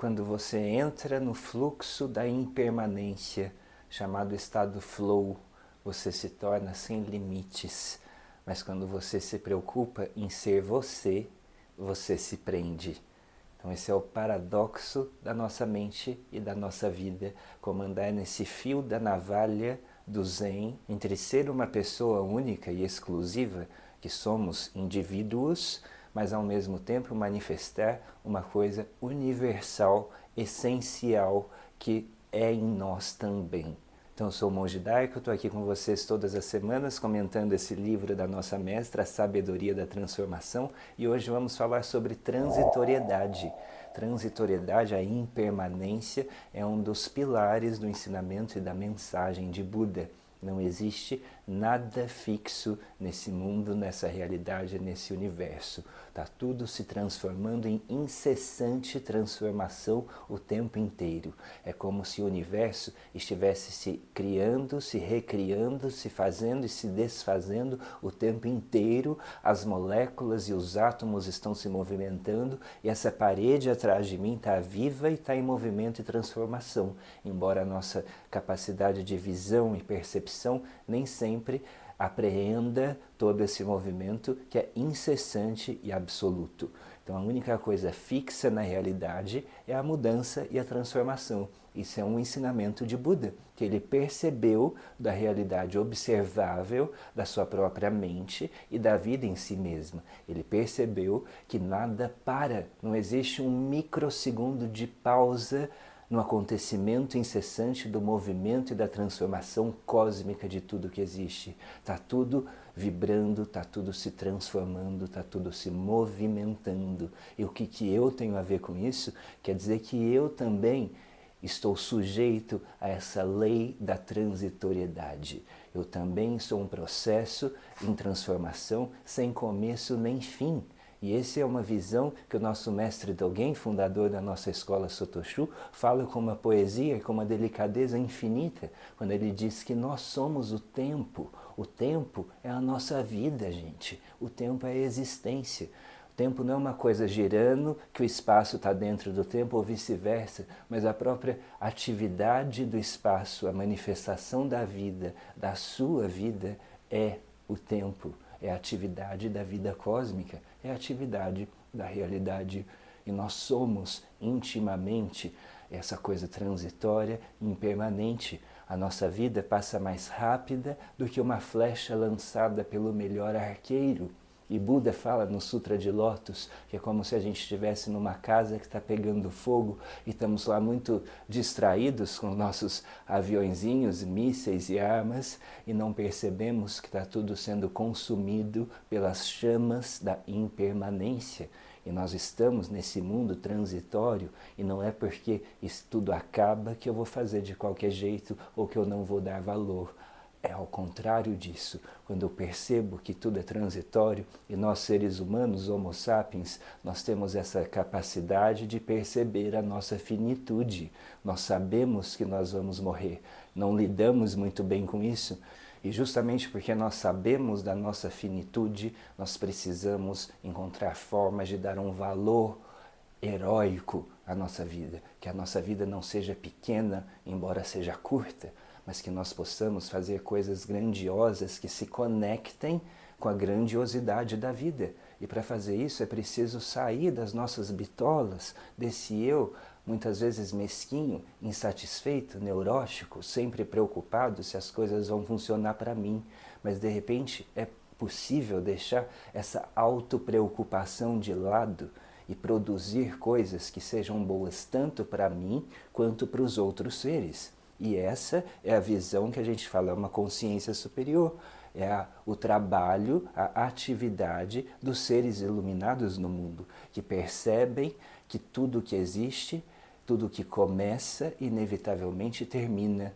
quando você entra no fluxo da impermanência, chamado estado flow, você se torna sem limites. Mas quando você se preocupa em ser você, você se prende. Então esse é o paradoxo da nossa mente e da nossa vida, como andar nesse fio da navalha do Zen, entre ser uma pessoa única e exclusiva, que somos indivíduos, mas ao mesmo tempo manifestar uma coisa universal, essencial, que é em nós também. Então eu sou o Monge Darko, estou aqui com vocês todas as semanas comentando esse livro da nossa mestra, A Sabedoria da Transformação, e hoje vamos falar sobre transitoriedade. Transitoriedade, a impermanência, é um dos pilares do ensinamento e da mensagem de Buda. Não existe nada fixo nesse mundo, nessa realidade, nesse universo. Está tudo se transformando em incessante transformação o tempo inteiro. É como se o universo estivesse se criando, se recriando, se fazendo e se desfazendo o tempo inteiro. As moléculas e os átomos estão se movimentando e essa parede atrás de mim está viva e está em movimento e transformação. Embora a nossa capacidade de visão e percepção nem sempre apreenda todo esse movimento que é incessante e absoluto. Então a única coisa fixa na realidade é a mudança e a transformação. Isso é um ensinamento de Buda, que ele percebeu da realidade observável da sua própria mente e da vida em si mesma. Ele percebeu que nada para, não existe um microsegundo de pausa no acontecimento incessante do movimento e da transformação cósmica de tudo que existe. Está tudo vibrando, está tudo se transformando, está tudo se movimentando. E o que eu tenho a ver com isso? Quer dizer que eu também estou sujeito a essa lei da transitoriedade. Eu também sou um processo em transformação sem começo nem fim. E essa é uma visão que o nosso mestre Dogen, fundador da nossa escola Sotoshu, fala com uma poesia, com uma delicadeza infinita, quando ele diz que nós somos o tempo. O tempo é a nossa vida, gente. O tempo é a existência. O tempo não é uma coisa girando, que o espaço está dentro do tempo ou vice-versa, mas a própria atividade do espaço, a manifestação da vida, da sua vida, é o tempo. É a atividade da vida cósmica, é a atividade da realidade. E nós somos intimamente essa coisa transitória, impermanente. A nossa vida passa mais rápida do que uma flecha lançada pelo melhor arqueiro. E Buda fala no Sutra de Lótus que é como se a gente estivesse numa casa que está pegando fogo e estamos lá muito distraídos com nossos aviõezinhos, mísseis e armas e não percebemos que está tudo sendo consumido pelas chamas da impermanência. E nós estamos nesse mundo transitório e não é porque isso tudo acaba que eu vou fazer de qualquer jeito ou que eu não vou dar valor. É ao contrário disso, quando eu percebo que tudo é transitório e nós seres humanos, homo sapiens, nós temos essa capacidade de perceber a nossa finitude. Nós sabemos que nós vamos morrer, não lidamos muito bem com isso e justamente porque nós sabemos da nossa finitude, nós precisamos encontrar formas de dar um valor heróico à nossa vida, que a nossa vida não seja pequena, embora seja curta, mas que nós possamos fazer coisas grandiosas que se conectem com a grandiosidade da vida. E para fazer isso é preciso sair das nossas bitolas, desse eu, muitas vezes mesquinho, insatisfeito, neurótico, sempre preocupado se as coisas vão funcionar para mim. Mas de repente é possível deixar essa autopreocupação de lado e produzir coisas que sejam boas tanto para mim quanto para os outros seres. E essa é a visão que a gente fala, é uma consciência superior, é o trabalho, a atividade dos seres iluminados no mundo, que percebem que tudo que existe, tudo que começa, inevitavelmente termina,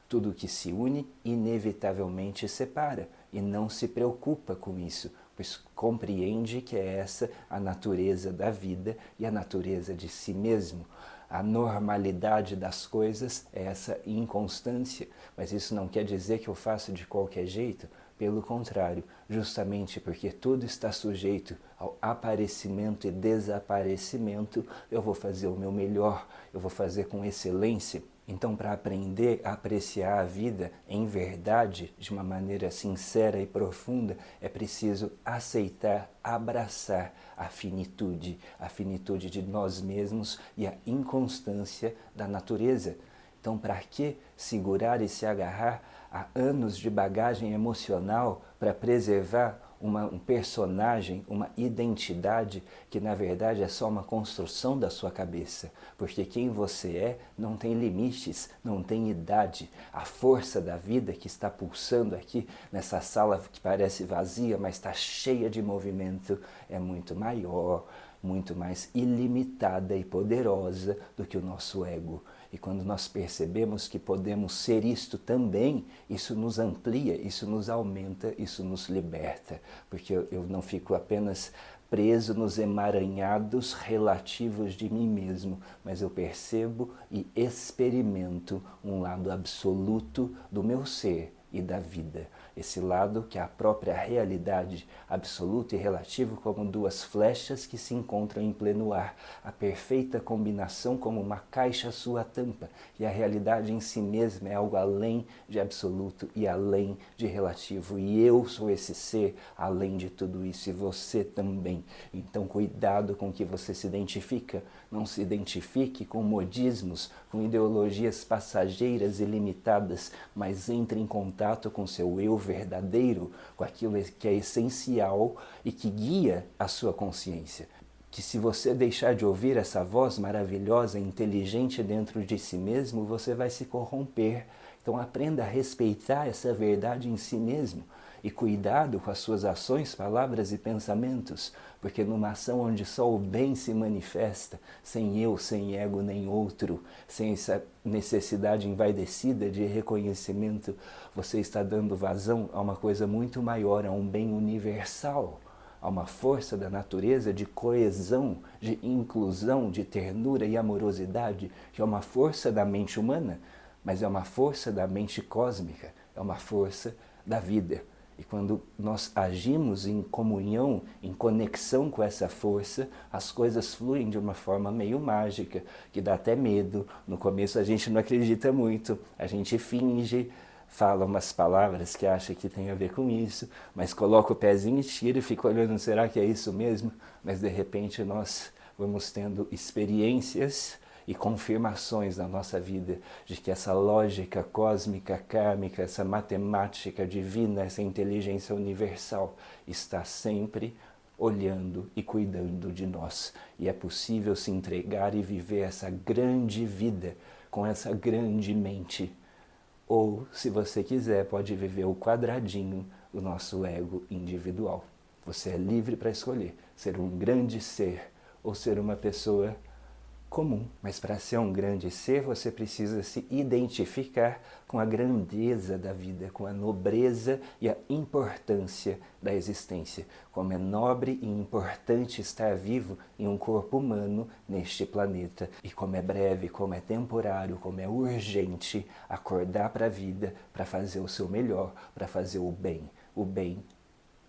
tudo que se une, inevitavelmente separa, e não se preocupa com isso, pois compreende que é essa a natureza da vida e a natureza de si mesmo. A normalidade das coisas é essa inconstância, mas isso não quer dizer que eu faço de qualquer jeito, Pelo contrário, justamente porque tudo está sujeito ao aparecimento e desaparecimento, eu vou fazer o meu melhor, eu vou fazer com excelência. Então, para aprender a apreciar a vida em verdade, de uma maneira sincera e profunda, é preciso aceitar, abraçar a finitude de nós mesmos e a inconstância da natureza. Então, para que segurar e se agarrar a anos de bagagem emocional para preservar um personagem, uma identidade que na verdade é só uma construção da sua cabeça? Porque quem você é não tem limites, não tem idade. A força da vida que está pulsando aqui nessa sala que parece vazia, mas está cheia de movimento, é muito maior, muito mais ilimitada e poderosa do que o nosso ego. E quando nós percebemos que podemos ser isto também, isso nos amplia, isso nos aumenta, isso nos liberta. Porque eu não fico apenas preso nos emaranhados relativos de mim mesmo, mas eu percebo e experimento um lado absoluto do meu ser e da vida. Esse lado que é a própria realidade, absoluta e relativo, como duas flechas que se encontram em pleno ar, a perfeita combinação como uma caixa sua tampa, e a realidade em si mesma é algo além de absoluto e além de relativo, e eu sou esse ser além de tudo isso, e você também. Então cuidado com o que você se identifica, não se identifique com modismos, com ideologias passageiras e limitadas, mas entre em contato com seu eu verdadeiro, com aquilo que é essencial e que guia a sua consciência. Que se você deixar de ouvir essa voz maravilhosa, inteligente dentro de si mesmo, você vai se corromper. Então aprenda a respeitar essa verdade em si mesmo. E cuidado com as suas ações, palavras e pensamentos, porque numa ação onde só o bem se manifesta, sem eu, sem ego nem outro, sem essa necessidade envaidecida de reconhecimento, você está dando vazão a uma coisa muito maior, a um bem universal, a uma força da natureza de coesão, de inclusão, de ternura e amorosidade, que é uma força da mente humana, mas é uma força da mente cósmica, é uma força da vida. E quando nós agimos em comunhão, em conexão com essa força, as coisas fluem de uma forma meio mágica, que dá até medo. No começo a gente não acredita muito, a gente finge, fala umas palavras que acha que tem a ver com isso, mas coloca o pezinho e tira e fica olhando, será que é isso mesmo? Mas de repente nós vamos tendo experiências e confirmações na nossa vida de que essa lógica cósmica, kármica, essa matemática divina, essa inteligência universal está sempre olhando e cuidando de nós. E é possível se entregar e viver essa grande vida com essa grande mente. Ou, se você quiser, pode viver o quadradinho do nosso ego individual. Você é livre para escolher ser um grande ser ou ser uma pessoa comum. Mas para ser um grande ser, você precisa se identificar com a grandeza da vida, com a nobreza e a importância da existência. Como é nobre e importante estar vivo em um corpo humano neste planeta. E como é breve, como é temporário, como é urgente acordar para a vida, para fazer o seu melhor, para fazer o bem. O bem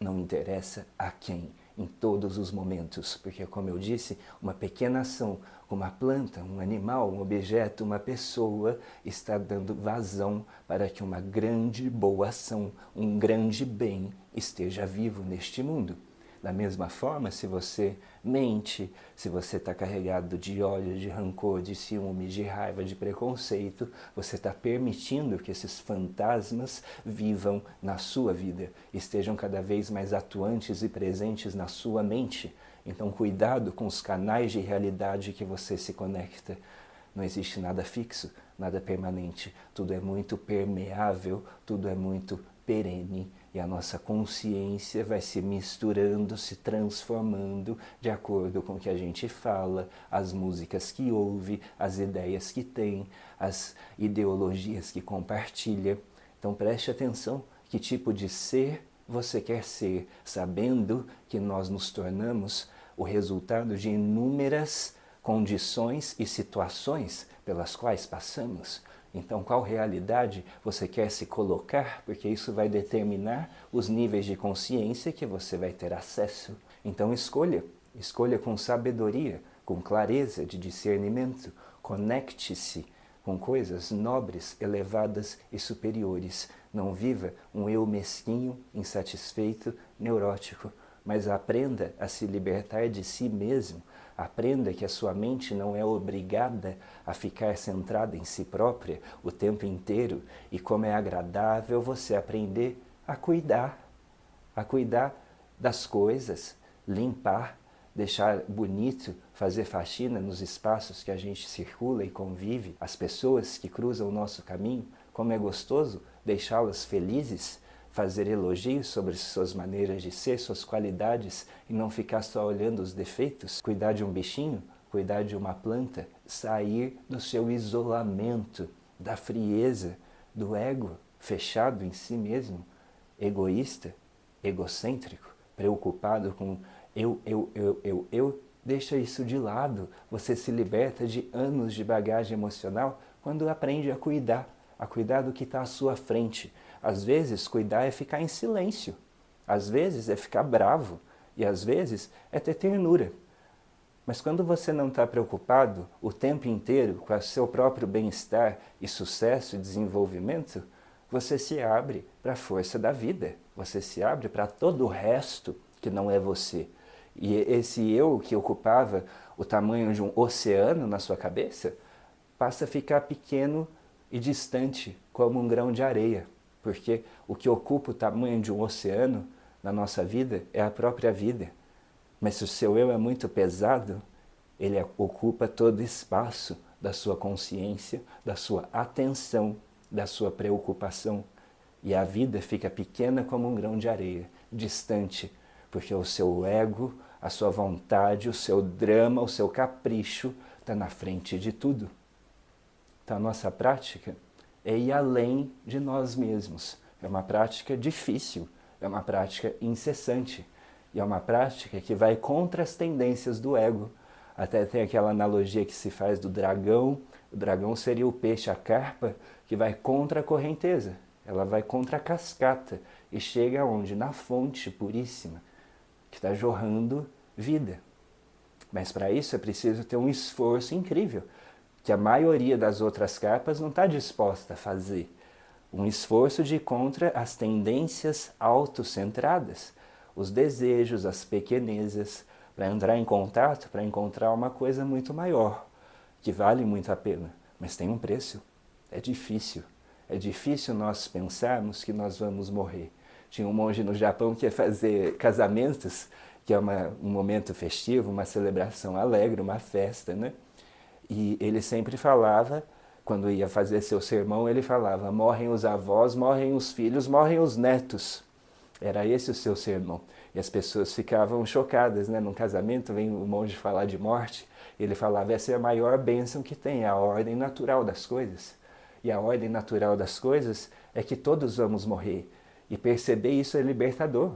não interessa a quem, em todos os momentos, porque, como eu disse, uma pequena ação, uma planta, um animal, um objeto, uma pessoa está dando vazão para que uma grande boa ação, um grande bem esteja vivo neste mundo. Da mesma forma, se você mente, se você está carregado de ódio, de rancor, de ciúme, de raiva, de preconceito, você está permitindo que esses fantasmas vivam na sua vida, estejam cada vez mais atuantes e presentes na sua mente. Então, cuidado com os canais de realidade que você se conecta. Não existe nada fixo, nada permanente. Tudo é muito permeável, tudo é muito perene. E a nossa consciência vai se misturando, se transformando de acordo com o que a gente fala, as músicas que ouve, as ideias que tem, as ideologias que compartilha. Então preste atenção que tipo de ser você quer ser, sabendo que nós nos tornamos o resultado de inúmeras condições e situações pelas quais passamos. Então, qual realidade você quer se colocar? Porque isso vai determinar os níveis de consciência que você vai ter acesso. Então, escolha com sabedoria, com clareza de discernimento. Conecte-se com coisas nobres, elevadas e superiores. Não viva um eu mesquinho, insatisfeito, neurótico, mas aprenda a se libertar de si mesmo. Aprenda que a sua mente não é obrigada a ficar centrada em si própria o tempo inteiro e como é agradável você aprender a cuidar das coisas, limpar, deixar bonito, fazer faxina nos espaços que a gente circula e convive, as pessoas que cruzam o nosso caminho, como é gostoso deixá-las felizes, fazer elogios sobre suas maneiras de ser, suas qualidades e não ficar só olhando os defeitos, cuidar de um bichinho, cuidar de uma planta, sair do seu isolamento, da frieza, do ego fechado em si mesmo, egoísta, egocêntrico, preocupado com eu, deixa isso de lado. Você se liberta de anos de bagagem emocional quando aprende a cuidar do que está à sua frente. Às vezes, cuidar é ficar em silêncio. Às vezes, é ficar bravo. E às vezes, é ter ternura. Mas quando você não está preocupado o tempo inteiro com o seu próprio bem-estar e sucesso e desenvolvimento, você se abre para a força da vida. Você se abre para todo o resto que não é você. E esse eu que ocupava o tamanho de um oceano na sua cabeça, passa a ficar pequeno e distante como um grão de areia. Porque o que ocupa o tamanho de um oceano na nossa vida é a própria vida. Mas se o seu eu é muito pesado, ele ocupa todo o espaço da sua consciência, da sua atenção, da sua preocupação. E a vida fica pequena como um grão de areia, distante, porque o seu ego, a sua vontade, o seu drama, o seu capricho está na frente de tudo. Então a nossa prática é ir além de nós mesmos. É uma prática difícil, é uma prática incessante. E é uma prática que vai contra as tendências do ego. Até tem aquela analogia que se faz do dragão. O dragão seria o peixe, a carpa, que vai contra a correnteza. Ela vai contra a cascata e chega aonde? Na fonte puríssima, que está jorrando vida. Mas para isso é preciso ter um esforço incrível, que a maioria das outras carpas não está disposta a fazer. Um esforço de ir contra as tendências autocentradas, os desejos, as pequenezas, para entrar em contato, para encontrar uma coisa muito maior, que vale muito a pena, mas tem um preço. É difícil. É difícil nós pensarmos que nós vamos morrer. Tinha um monge no Japão que ia fazer casamentos, que é um momento festivo, uma celebração alegre, uma festa, né? E ele sempre falava, quando ia fazer seu sermão, ele falava: morrem os avós, morrem os filhos, morrem os netos. Era esse o seu sermão. E as pessoas ficavam chocadas, né? Num casamento vem o monge falar de morte, ele falava: essa é a maior bênção que tem, é a ordem natural das coisas. E a ordem natural das coisas é que todos vamos morrer. E perceber isso é libertador.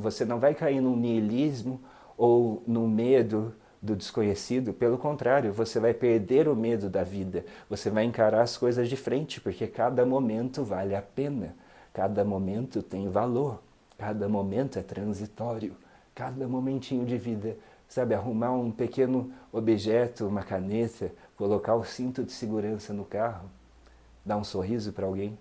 Você não vai cair num niilismo ou num medo do desconhecido, pelo contrário, você vai perder o medo da vida, você vai encarar as coisas de frente, porque cada momento vale a pena, cada momento tem valor, cada momento é transitório, cada momentinho de vida, sabe, arrumar um pequeno objeto, uma caneta, colocar o cinto de segurança no carro, dar um sorriso para alguém,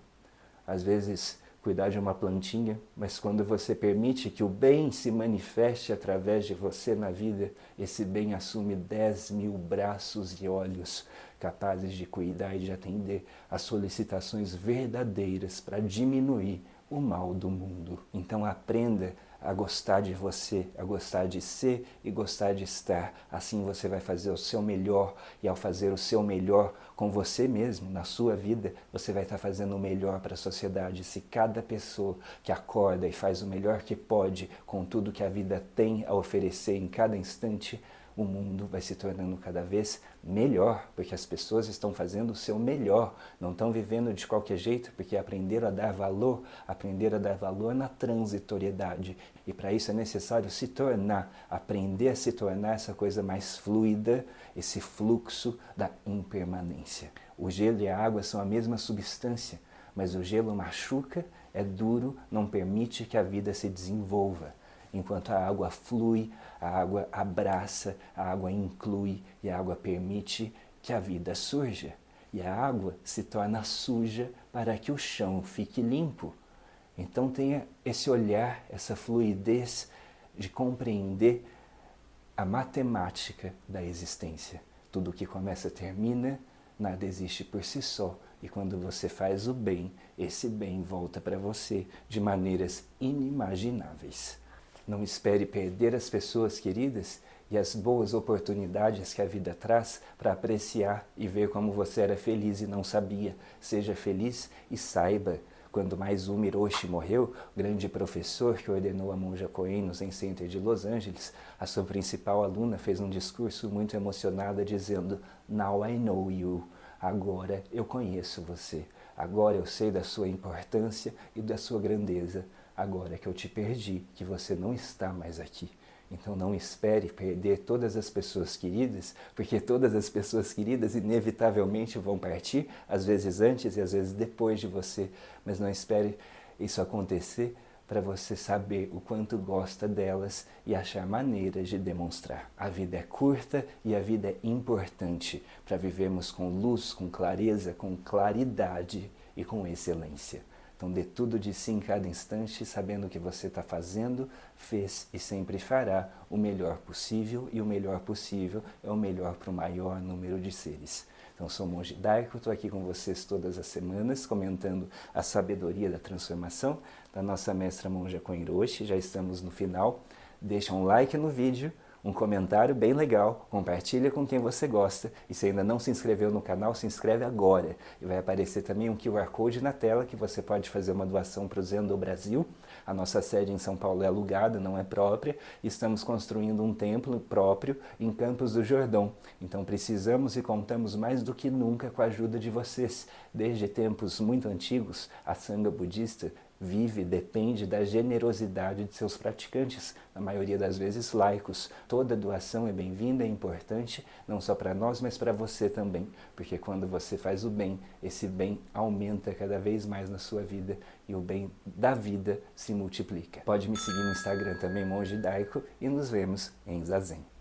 às vezes cuidar de uma plantinha, mas quando você permite que o bem se manifeste através de você na vida, esse bem assume 10.000 braços e olhos capazes de cuidar e de atender às solicitações verdadeiras para diminuir o mal do mundo. Então aprenda a gostar de você, a gostar de ser e gostar de estar. Assim você vai fazer o seu melhor, e ao fazer o seu melhor com você mesmo, na sua vida, você vai estar fazendo o melhor para a sociedade. Se cada pessoa que acorda e faz o melhor que pode com tudo que a vida tem a oferecer em cada instante, o mundo vai se tornando cada vez melhor, porque as pessoas estão fazendo o seu melhor, não estão vivendo de qualquer jeito, porque aprenderam a dar valor na transitoriedade. E para isso é necessário se tornar, aprender a se tornar essa coisa mais fluida, esse fluxo da impermanência. O gelo e a água são a mesma substância, mas o gelo machuca, é duro, não permite que a vida se desenvolva. Enquanto a água flui, a água abraça, a água inclui e a água permite que a vida surja. E a água se torna suja para que o chão fique limpo. Então tenha esse olhar, essa fluidez de compreender a matemática da existência. Tudo que começa termina, nada existe por si só. E quando você faz o bem, esse bem volta para você de maneiras inimagináveis. Não espere perder as pessoas queridas e as boas oportunidades que a vida traz para apreciar e ver como você era feliz e não sabia. Seja feliz e saiba. Quando Maizumi Roshi morreu, o grande professor que ordenou a monja Koen no Zen Center de Los Angeles, a sua principal aluna fez um discurso muito emocionada dizendo: "Now I know you." Agora eu conheço você. Agora eu sei da sua importância e da sua grandeza. Agora que eu te perdi, que você não está mais aqui. Então não espere perder todas as pessoas queridas, porque todas as pessoas queridas inevitavelmente vão partir, às vezes antes e às vezes depois de você. Mas não espere isso acontecer para você saber o quanto gosta delas e achar maneiras de demonstrar. A vida é curta e a vida é importante para vivermos com luz, com clareza, com claridade e com excelência. Então dê tudo de si em cada instante, sabendo que você está fazendo, fez e sempre fará o melhor possível, e o melhor possível é o melhor para o maior número de seres. Então sou o Monge Daiko, estou aqui com vocês todas as semanas, comentando a sabedoria da transformação da nossa mestra Monja Koen Roshi. Já estamos no final. Deixa um like no vídeo, um comentário bem legal, compartilha com quem você gosta, e se ainda não se inscreveu no canal, se inscreve agora. E vai aparecer também um QR Code na tela que você pode fazer uma doação para o Zen do Brasil. A nossa sede em São Paulo é alugada, não é própria. Estamos construindo um templo próprio em Campos do Jordão. Então precisamos e contamos mais do que nunca com a ajuda de vocês. Desde tempos muito antigos, a Sangha budista vive, depende da generosidade de seus praticantes, na maioria das vezes laicos. Toda doação é bem-vinda, é importante, não só para nós, mas para você também, porque quando você faz o bem, esse bem aumenta cada vez mais na sua vida e o bem da vida se multiplica. Pode me seguir no Instagram também, Monge Daiko, e nos vemos em Zazen.